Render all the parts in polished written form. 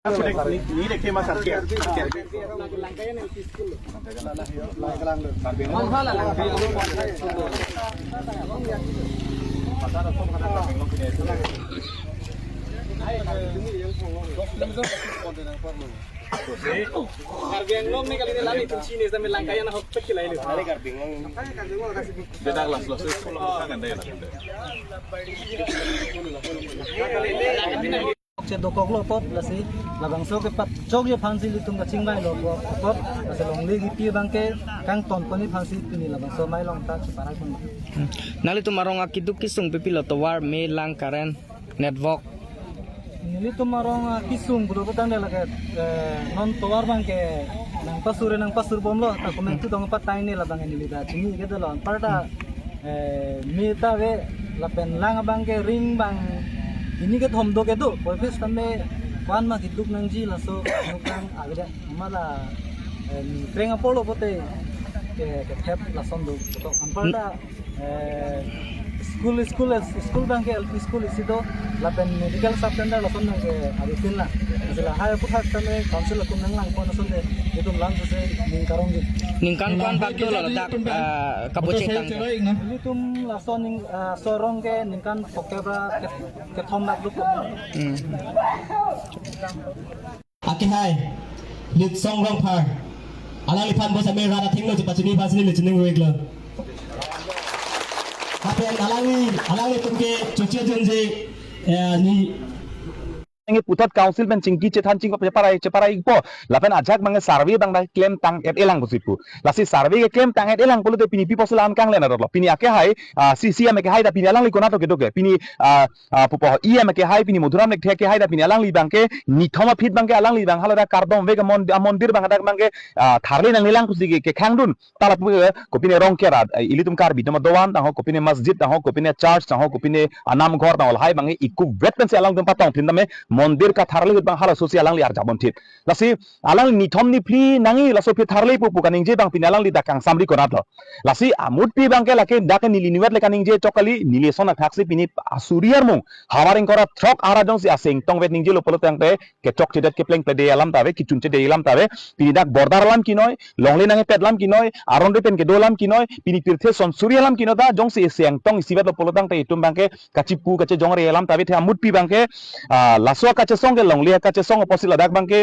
Ni de kema sarkia. Karbianglong nih kali ini lari ke sini sambil langkahnya nak hopet kila ini. Lari karbianglong. Beda kelas lo sih kalau kan ada lah. Che dokok lo pot lasi labang so ke pat chok je phansi li tum ka chingbai lo pot lasi long li pi bangke kang ton poni phansi pini labang so mai long ta parai pun Nali tu marong akiduk kisung pipilo to war me lang karen network nili tum marong kisung budo ko tang lage non towar bangke nang pasur bom lo ta komen tu dong pat tai ne labang nili da chini ke do lo parda me ta ve lapen lang bangke ring bang ini ke thom do ke do purpose tame wan ma hiduk nang ji la so nukang agre mala treng apolo pote ke thep la son do to amparda school bang ke LP school isido la pen medical subtender la son ke agi tinla asila haya puthat tame council kun nang lang pon son de idum lang se ning karong ji ningkan kwan bakdo lo dak kaboche tang ini tum la son ning sorong ke ningkan pokebra ke thom nak lu Aki hai, lit song rong par. Alang lipan bos ame rada ting lo cepat sini pas ni lit jeneng wek lo. Apen alangi tumke cuci jenje ni Ngi putat council ben cingki cetan cingko ceparai po lapen ajak mange survey bang dai claim tang et elang busipu lasi survey ke claim tang et elang polo te pini people lan kang lena ro pini ake hai CCM ke hai da pini alang li kona to ke doke pini pupo IM ke hai pini mudhuram nek the ke hai da pini alang li bang ke ni thoma fit bang ke alang li bang hala da kardom ve ke mondir bang da bang ke tharle nang lilang kusi ke khangdun tala pu ko pini rong ke rad ilitum kar bitama dowan tang ho ko pini masjid tang ho ko pini church tang ho ko pini anam ghor tang hai bang iku breton se alang dum patong tindame mondir ka tharle bang hala sosi alang li ar jabon thit lasi alang ni thom ni phri nangi laso phi tharle pu kaning je bang pin alang li da kang samri ko ratlo lasi amut pi bang ke lake dak ni liniwat le kaning je chokali nilesona thaksi pini asuriar mung hawaring kora throk ara jong si asing tong vet ning je lo polo tang te ke chok chedat ke pleng pe de alam tabe ki chunche de alam tabe pini dak bordar alam ki noy longle nange petlam ki noy aron de pen ke dolam ki noy pini tirthe son suri alam ki no da jong si seng tong sibat lo polo tang te itum bang ke kachipu kache jong re alam tabe the amut pi bang ke laso kache song ke longle kache song oposi ladak bang ke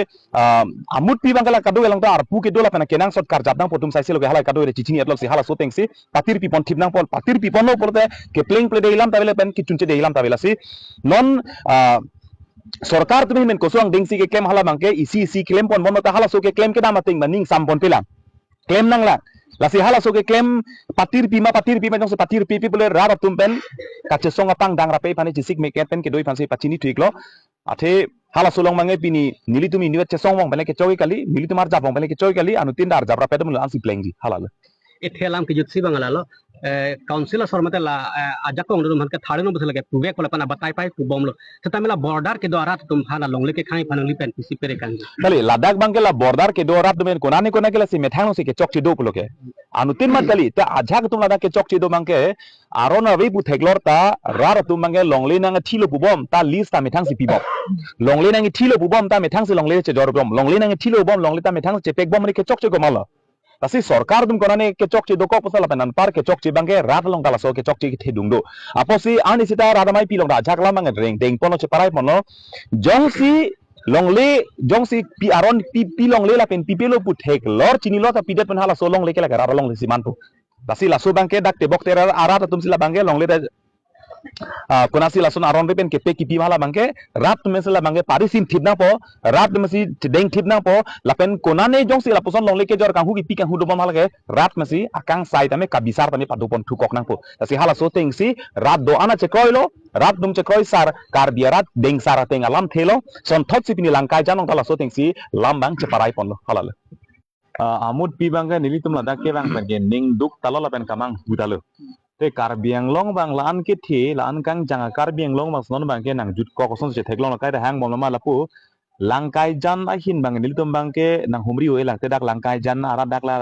amut pi bang ke la kadu elang ta arpu ke dola pena kenang sot kar jabnang potum sai silo ke hala kadu re chichini atlok si hala so teng si patir pi pon thipnang pol patir pi pon lo porte ke pleng ple de ilam tabe pen ki chunche de ilam tabe lasi non सरकार तुम्हें मेन कोसोंग दिंगसी के क्लेम हाला मांगे इसी क्लेम पन बन ता हाला सो के क्लेम के दाम तिंग बनिंग साम पन पेला क्लेम Nangla lasi hala so ke claim patir pima jong se patir pipi bole ra tum pen kache songa pang dang rape pani jisik meket pen ke doi pansi pachini thuiklo athe hala solong mange pini nili tumi niwet che song bang bele ke chogi kali nili tumar japong bele ke chogi kali anu tin dar jabra pedum ansi plengi hala Itelam ke jutsi bang lalo. Council sormate la ajak ko ngdum hanke thade no bthele ke pubek pala pana batai pai pubom lo setamela border ke dwara tum phana longle ke khai phanang li pen pisi pere kan kali ladak bang ke la border ke dorat dumen konani kona ke la si methang se ke chok chi do pulo ke anutin mat kali ta ajak tum ladak ke chok chi do bang ke arona ve bu theglor ta rar tum bang ke longle nang thilo bubom ta list ta methang si pibom longle nang thilo bubom ta methang si longle che jor bom longle nang thilo bom longle ta methang che pek bom ni ke chok che ko malo Tasi sorkar dum konane ke chok chi doko pasal penan par ke chok chi bangke rat long tala so ke chok chi the dung do aposi ani sita radamai pi long da jak lam bang reng deng pono che parai pono jongsi longle jongsi pi aron pi longle la pen pi pelo pu thek lor chini lo ta pidet pen hala so long le ke la gara long le siman pu tasi la so bangke dak te bok ter ara ta tum sila bangke longle da konasi lason aron repen ke pe ki pi mala bangke rat mesela bangke parisim thibna po rat mesi deng thibna po lapen konane jong si lapuson longle ke jor kanghu ki pi kanghu do mala ke rat mesi akang sai tame kabisar tame padupon thukok nang po tasi hala so teng si rat do ana che koilo rat dum che koi sar kar biarat deng sar teng alam thelo son thot si pini langkai janong tala so teng si lambang che parai pon lo hala amut pi bangke nili tum ladak ke bang pen ning duk talo lapen kamang budalo te karbiang long bang laan ke thi laan kang janga karbiang long bang sonon bang ke nang jut ko koson se theklong kai da hang bom ma lapu langkai jan a hin bang nil tum bang ke nang humri o elang te dak langkai jan ara dak la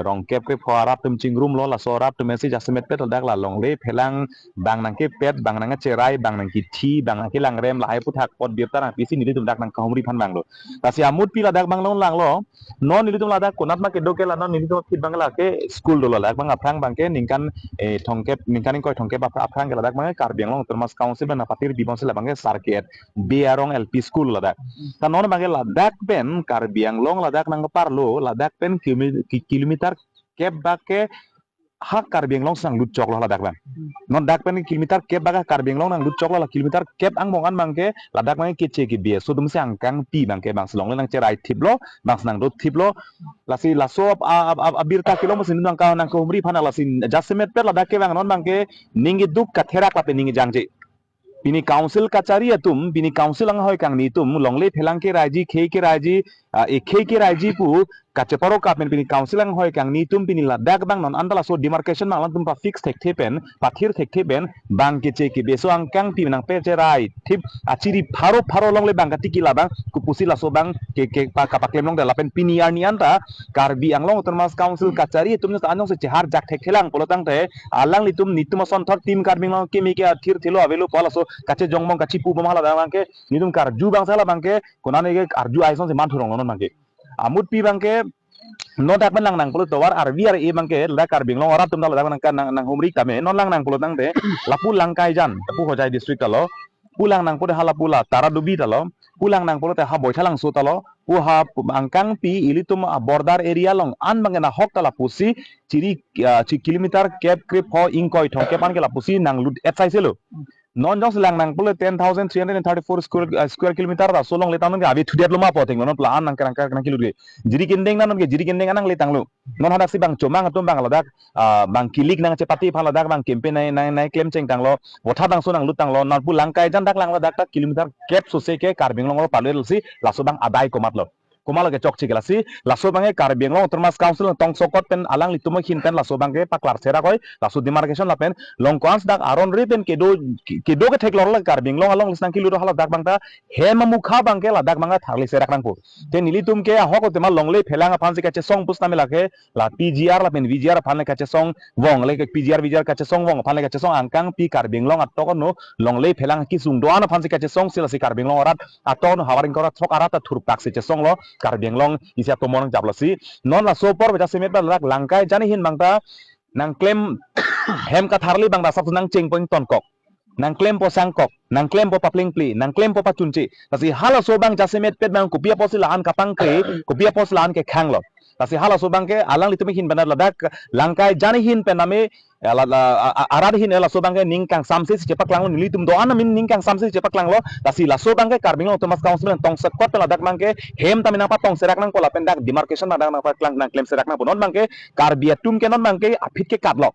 rong kep ke pharat tum chingrum lo la sorat tum si jasmet pet dak la long le phelang bang nang ke pet bang nang cherai bang nang ki thi bang nang ki lang rem la ai puthak pot biar ta pi si ni tum dak nang kahumri phan bang lo ta si amut pi la dak bang long lang lo non ni tum la dak konat ma ke do ke la non ni tum fit bang la ke school do la dak bang aphang bang ke ningkan thongkep ningkan ko thongkep aphang ke la dak bang kar biang long termas council ban patir bibon se la bang sarket biarong lp school la dak ta non bang la dak ben kar biang long la dak nang parlo la dak pen kilometer kep bake hak kar biang long sang lut chok la dak ban non dak pen kilometer kep baka kar biang long nang lut chok la kilometer kep ang mongan bangke la dak bang ke che ki bie so dum sang kang pi bangke bang selong le nang cherai thiplo bang nang do thiplo la si la so abirta kilo mo sin nang ka nang ko umri phana la sin jasmet pe la dak ke bang non bangke ningi duk ka thera ka pe ningi jangje bini council kachari atum bini council ang hoy kang ni tum longle phelang ke raji khei ke raji e khei ke raji pu kache paro ka pen bini council ang hoy kang ni tum bini la dak bang non andala so demarcation ma tum pa fix thek thepen pathir thek thepen bang ke che ke beso ang kang pi nang pe che rai thip achiri pharo longle bang ka tiki la bang ku pusi la so bang ke pa ka paklem long da la pen pini ar ni anta karbi ang long termas council kachari tum sa anong se chehar jak thek thelang polotang te alang li tum nitum son thak tim karbi long ke mi ke athir thilo avelo pala so kache jongmong kachi pu bamala da bangke nidum kar ju bang sala bangke konane ke arju aison se man thurong non bangke amut pi bangke no dak man lang nang pulo tawar ar e bangke la kar binglong ora tum dal dak nang humri kame non lang nang pulo tang de lapu langkai jan tapu hojai district alo pulang nang pulo hala pula tara dubi talo pulang nang pulo te ha boithalang su talo pu ha angkang pi ilitum border area long an bangena hok tala pusi chiri kilometer kep krip ho ingkoi thongke pan ke la pusi nang lut etsai selo non jong silang nang pula 10,334 square kilometer da solong letang nang abi thudiat luma poting non plan nang nang kilu jiri kendeng nan ke jiri kendeng nang letang lu non hadak si bang chomang atum bang ladak bang kilik nang cepati phan ladak bang campaign nai claim cheng tang lo botha dang so nang lutang lo nan pu langkai jan dak lang ladak kilometer cap so se ke karbing long lo palel si laso bang adai komat lo kumala ke chok chikela si laso bange karbing long termas council tong sokot pen alang lituma hin pen laso bange paklar sera koi laso demarcation la pen long kwans dak aron ri pen kedo ke thek lor la karbing long along lisnang kilu hala dak bangta he ma mukha bangke la dak banga tharli sera krang po te nilitum ke hoko te ma longle phelanga phansi kache song pusna me lake la pgr la pen vgr phanle kache song wong le pgr kache song wong phanle kache song angkang pi karbing long atoko no longle phelanga ki sung doana phansi kache song sila si karbing long orat aton hawaring korat thok arata thur pak se che song lo karbing long isia tomong jablasi non la sopor beja semet ba lak langkai jani hin bangta nang claim hem ka tharli bangda sap nang cheng point tonkok nang claim po sangkok nang claim po papling pli nang claim po pachunchi kasi hala so bang jasemet pet bang kupia posila an kapang ke kupia posila an ke khanglo kasi hala so bang ke alang litumi hin banar ladak langkai jani hin pename arad hin ela so bang ke ningkang samse cepak lang nilitum do an min ningkang samse cepak lang lo kasi la so bang ke karbing lo tomas council tong sekot ladak bang ke hem tamina pa tong serak nang pola pendak demarcation na nang pa klang nang claim serak nang non bang ke karbiatum ke non bang ke apit ke katlo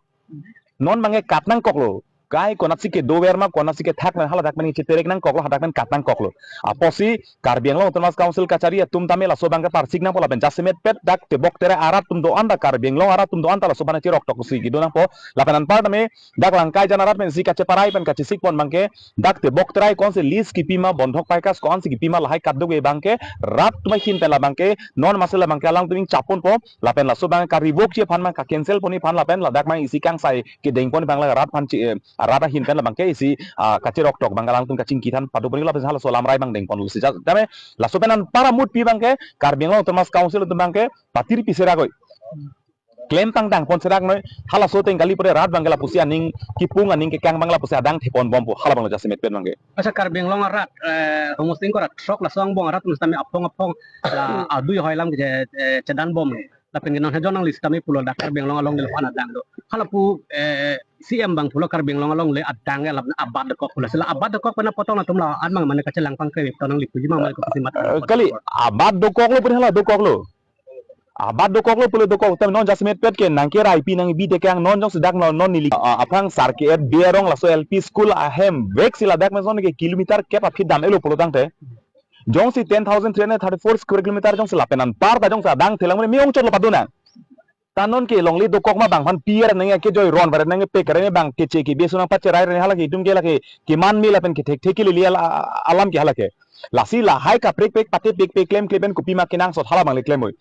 non bang ke kat nang koklo kai konasi ke do verma konasi ke thak hala dak mani cheterek nang koklo hadak men katang koklo aposi karbiang lo termas council kachari tum tamela so bangka parsik nang pola ben jasemet pet dak te bok tere arat tum do anda karbiang lo arat tum do anta la so bana chirok tok si gido nang po lapanan part me dak langkai janarat men si kache parai pen kache sik pon bangke dak te bok terai kon se lis ki pima bondhok paikas kon se ki pima lahai kaddo ge bangke rat tumai hin pela bangke non masela bangke alang tuming chapon po lapen la so bang karibok che phan ma ka cancel poni phan lapen la dak mai isi kang sai ke deng pon bangla rat phan chi arata hin pen la bangke isi kacirok tok banggalang tung kacing kitan padu beri la hala solam rai bang deng pon lusi dame la sopenan para mut pi bangke karbing lo termas council tu bangke patir pisera goi claim tang tang pon serak noi hala so teng kali pore rat bangala pusi aning kipung aning ke kang bangla pusi adang thepon bompo hala bangla jasemet pen bangke Asa karbing long arat homosting ko rat sok la song bong arat mustami apong la adu yo hoilam ke cedan bom la penginon hejon nang list kami pulo dakar beng long along le pana dang do hala pu CM bang pulo karbing long along le adang la abad ko pulo sila abad ko pana potong na tumla an mang mane kacelang pang kredit tonang lipu jima mal ko pasimat kali abad do kok lo pun hala do kok lo abad do kok lo pulo do kok tam non jasmet pet ke nang kira IP nang bi te kang non jong sedak non nili apang sarke berong la so LP school ahem vek sila dak men son ke kilometer ke pa dam elo pulo tang te jong si 10,334 square kilometer jong si lapenan par ta jong sa dang thelang me miong chot lo paduna tanon ke longli do kok ma bang pan pier nang ke joy ron bar nang pe kare bang ke che ki besuna pa cherai re hala ke tum ke la ke man mi la pen ke thek ke li alam ke hala ke lasi la hai ka prek pek pate pek pek klem kleben kupi ma kenang sot hala bang le klem hoy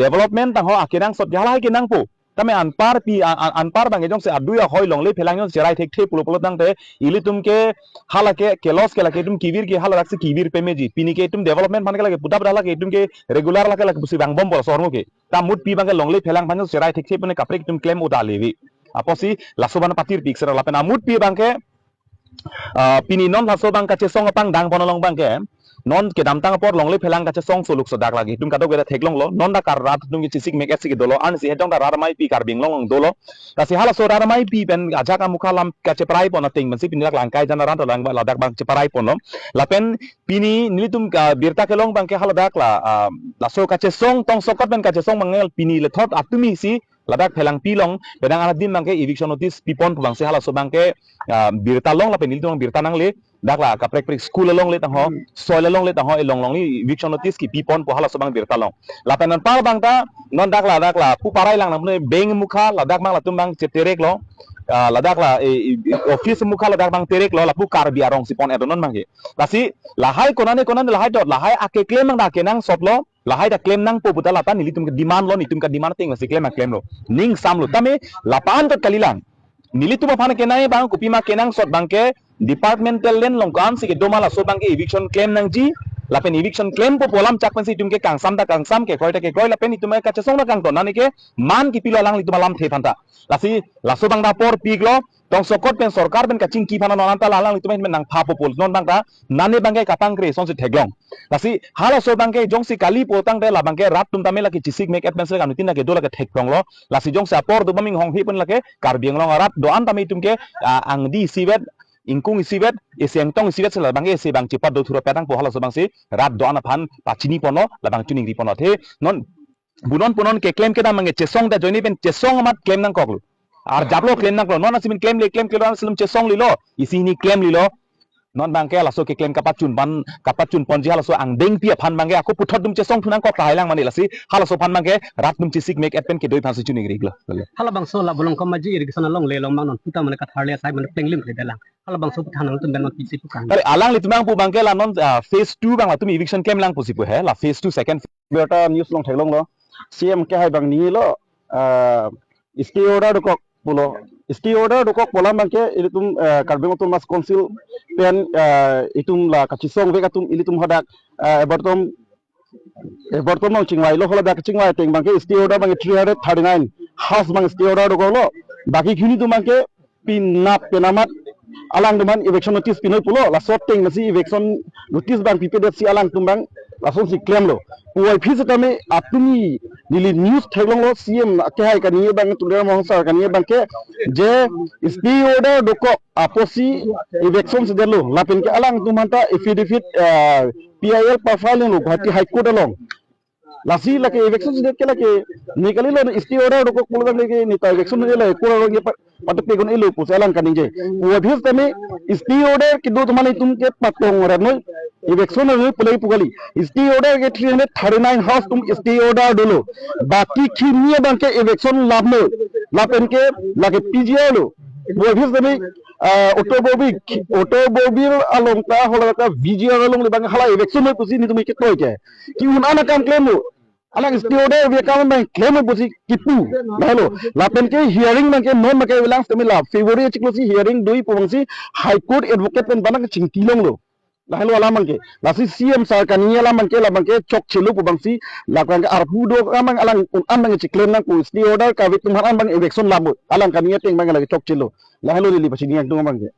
development tang ho akenang sot hala ke nang po tame anpar pi anpar bang jong se aduya hoy longle phelang yon cherai thek the pulo pulo tang te ili tum ke hala ke kelos ke la ke tum kivir ke hala rakse kivir pe meji pini ke tum development man ke la ke puta hala ke tum ke regular la ke busi bang bom bol sorno ke ta mut pi bang ke longle phelang bang cherai thek the pune kapre tum klem uda lewi aposi lasoban patir pik sera lapen amut pi bang ke pini non laso bang ka che song pang dang bonalong bang ke non ke dam tang por longle phelang ka che song soluk so dak lagi tum ka do gera theklong lo non da kar rat tum ki chisik mek esik dolo an si hedong da raramai pi kar bing long dolo ta si hala so raramai pi pen aja ka mukhalam ka che prai pon ting man si pin lak lang kai jana ran lang la dak bang che prai pon lapen pini nilitum ka birta ke long bang ke hala dak la so ka che song tong sokot ben ka che song mangel pini le thot atumi si ladak phelang pilong pedang ala din bangke eviction notice pipon bang se hala so bangke birta long la penil tong birta nang le dak la ka prek prek school long le tang ho soil long le tang ho long long ni eviction notice ki pipon po hala so bang birta long la penan par bang ta non dak la pu parai lang nam ne beng mukha la dak mang la tum bang terek lo la dak la office mukha la dak bang terek lo la pu kar biarong sipon edonon mangke lasi la hai konane la hai dot la hai ake claim mang da kenang sot lo lahai da claim nang po buta lata nili tum ka demand lo ni tum ka demand ting la si claim lo ning sam lo tame lapan tot kalilang nili tum phana kenai bang kupi ma kenang sot bang ke departmental len long kan si ke doma la so bang ke eviction claim nang ji lapen eviction claim po polam chak pensi tum ke kang sam ke koi lapen ni tum ka chasong la kang to nani ke man ki pilo lang li tum lam the phanta lasi laso bang da por pig lo tong sokot pen sarkar ben ka ching ki phana non ta lang li tum men nang pha po pol non bang ta nane bang ke kapang kre son si theglong lasi hala so bang ke jong si kali po tang de la bang ke rat tum ta me la ki chisik mek advance ka nutin na ke do la ke theklong lo lasi jong sa por do baming hong hi pen la ke kar bieng long rat do an ta me tum ke ang di sibet ingkung isibet eseng tong isibet sela bang ese bang cepat do thura petang po hala so bang si rat do an phan pachini pono la bang tuning ri pono the non bunon punon ke claim ke da mange chesong da joini pen chesong mat claim nang koklu ar jablo claim nang ko non asimin claim le claim ke lo asim chesong li lo isi ni claim li lo non bang ke la so ke claim kapat chun pon ji hala so ang deng pia phan bang ke aku puthot dum chesong thunang kok tai lang mani la si hala so phan bang ke rat dum chisik make appen ke doi phan si chuning ri glo hala bang so la bolong kam maji irrigation long le long mang non puta man ka tharle sai man plenglim le dalang hala bang so puthan tum ben pisi pu kan tare alang li tumang pu bang ke la non phase 2 bang la tum eviction claim lang pusi pu he la phase 2 second beta news long thailong lo cm ke hai bang ni lo stay order do kok pulo stay order do kok polam bang ke ilitum karbeng tum mas council pen itum la kachisong ve katum ilitum hadak ebortom nong chingwai lo hola dak chingwai teng bang ke stay order bang 339 house bang stay order do lo baki khini tum bang ke pinap penamat alang duman eviction notice pinoi pulo la sot teng masi eviction notice bang ppdc alang tumbang langsung si claim lo puai phis tame apuni nili news thaglong lo cm ke hai kan ye bang tunder mohon sar kan ye bang ke je stay order doko aposi eviction se delo lapin ke alang tumanta affidavit pil profile lo Guwahati high court along lasi lake eviction se ke lake nikali lo stay order doko pulo lake ni ta eviction ne le ko ro ye pat pe gon elo pus alang kan je puai phis tame stay order ke do tumani tum ke patong rano eviction ne pulai pugali stay order ke 339 house tum stay order dolo baki khiniye bang ke eviction labno lapen ke lage pgl lo bovis tame automobil along ta hola ta vgl along le bang hala eviction ne pusi ni tum ke toy ke ki un ana kam claim lo alang stay order we kam bang claim pusi kipu nalo lapen ke hearing bang ke non make bilang tame la february chiklosi hearing doi pungsi high court advocate pen bang chingtilong lo lahelo alamang ke lasi cm sarkania alamang ke chok chelu pubangsi lakang ke arpu do amang alang an bang chiklem nang ku stay order ka vitum han bang eviction lamu alang kania teng bang lagi chok chelu lahelo lili pasini yang tu bang ke